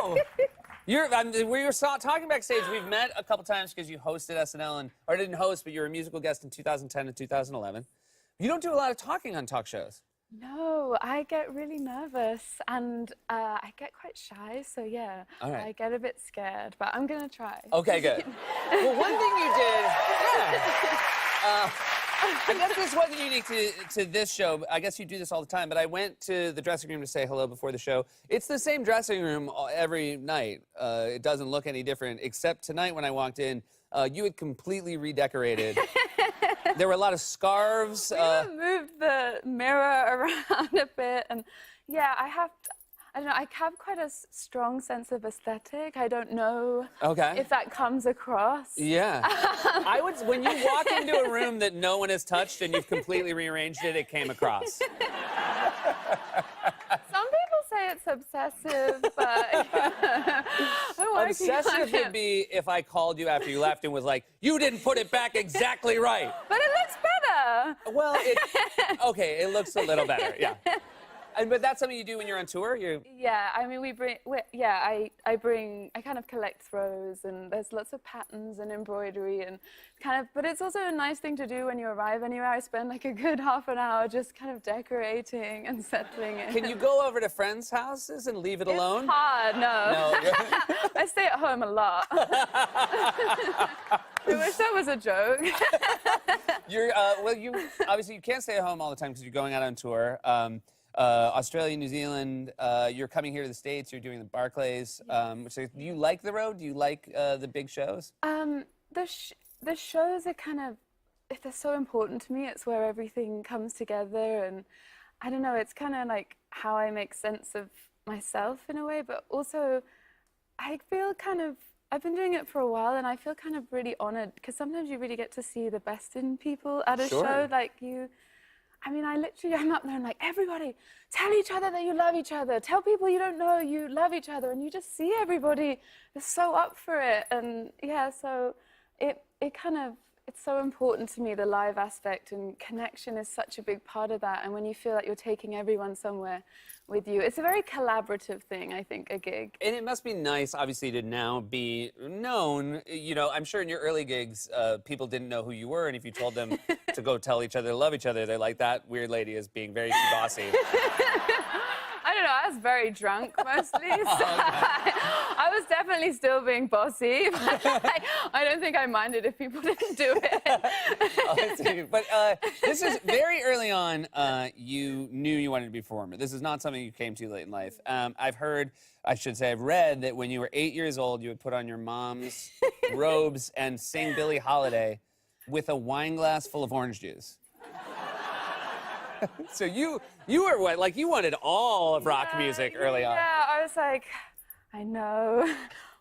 Oh! We were talking backstage. We've met a couple times because you hosted SNL, or didn't host, but you were a musical guest in 2010 and 2011. You don't do a lot of talking on talk shows. No, I get really nervous and I get quite shy, so yeah, All right. I get a bit scared, but I'm gonna try. Okay, good. Well, one thing you did, I guess this wasn't unique to this show. I guess you do this all the time, but I went to the dressing room to say hello before the show. It's the same dressing room every night. It doesn't look any different, except tonight when I walked in, you had completely redecorated. There were a lot of scarves. We moved the mirror around a bit, and yeah, I don't know, I have quite a strong sense of aesthetic. I don't know if that comes across. Yeah. When you walk into a room that no one has touched and you've completely rearranged it, it came across. Some people say it's obsessive, but obsessive would be if I called you after you left and was like, you didn't put it back exactly right. But it looks better. Well, okay, it looks a little better, yeah. But that's something you do when you're on tour? Yeah, I mean, I kind of collect throws, and there's lots of patterns and embroidery, and but it's also a nice thing to do when you arrive anywhere. I spend like a good half an hour just kind of decorating and settling in. Can you go over to friends' houses and leave it alone? It's hard, no. I stay at home a lot. I wish that was a joke. Obviously you can't stay at home all the time because you're going out on tour. Australia, New Zealand, you're coming here to the States, you're doing the Barclays. So do you like the road? Do you like the big shows? The shows are they're so important to me. It's where everything comes together, and I don't know, it's kind of like how I make sense of myself in a way, but also I feel I've been doing it for a while, and I feel kind of really honored, because sometimes you really get to see the best in people at a show. I mean, I'm up there and like, everybody, tell each other that you love each other. Tell people you don't know you love each other. And you just see everybody is so up for it. And yeah, so it's so important to me, the live aspect, and connection is such a big part of that. And when you feel like you're taking everyone somewhere with you, it's a very collaborative thing, I think, a gig. And it must be nice, obviously, to now be known. You know, I'm sure in your early gigs, people didn't know who you were, and if you told them to go tell each other to love each other, they're like, that weird lady is being very too bossy. I don't know, I was very drunk mostly, so I was definitely still being bossy, but I don't think I minded if people didn't do it. But this is very early on, you knew you wanted to be a performer. This is not something you came to late in life. I've read that when you were 8 years old, you would put on your mom's robes and sing Billie Holiday with a wine glass full of orange juice. So you were what? Like, you wanted all of rock music early on. Yeah, I was like, I know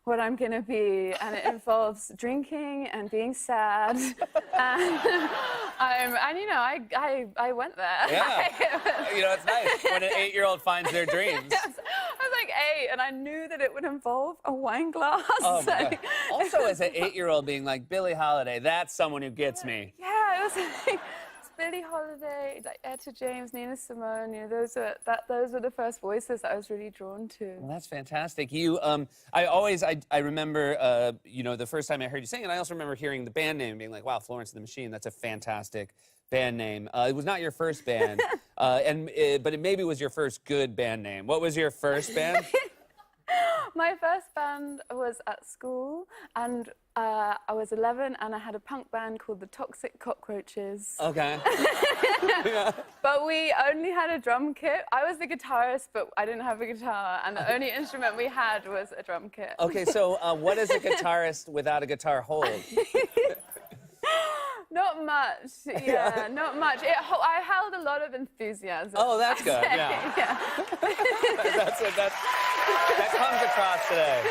what I'm gonna be, and it involves drinking and being sad, and you know, I went there. Yeah, you know, it's nice when an 8-year-old finds their dreams. Yes. I was like 8, and I knew that it would involve a wine glass. Oh, my God. Also, as an 8-year-old being like, Billie Holiday, that's someone who gets me. Yeah, it was like Billie Holiday, like Etta James, Nina Simone. You know, those were the first voices that I was really drawn to. Well, that's fantastic. I remember, you know, the first time I heard you sing, and I also remember hearing the band name and being like, wow, Florence and the Machine, that's a fantastic band name. It was not your first band, but it maybe was your first good band name. What was your first band? My first band was at school, and I was 11, and I had a punk band called the Toxic Cockroaches. Okay. Yeah. But we only had a drum kit. I was the guitarist, but I didn't have a guitar, and the only instrument we had was a drum kit. Okay, so what does a guitarist without a guitar hold? Not much, yeah, not much. I held a lot of enthusiasm. Oh, that's good, yeah. Yeah. That comes across today.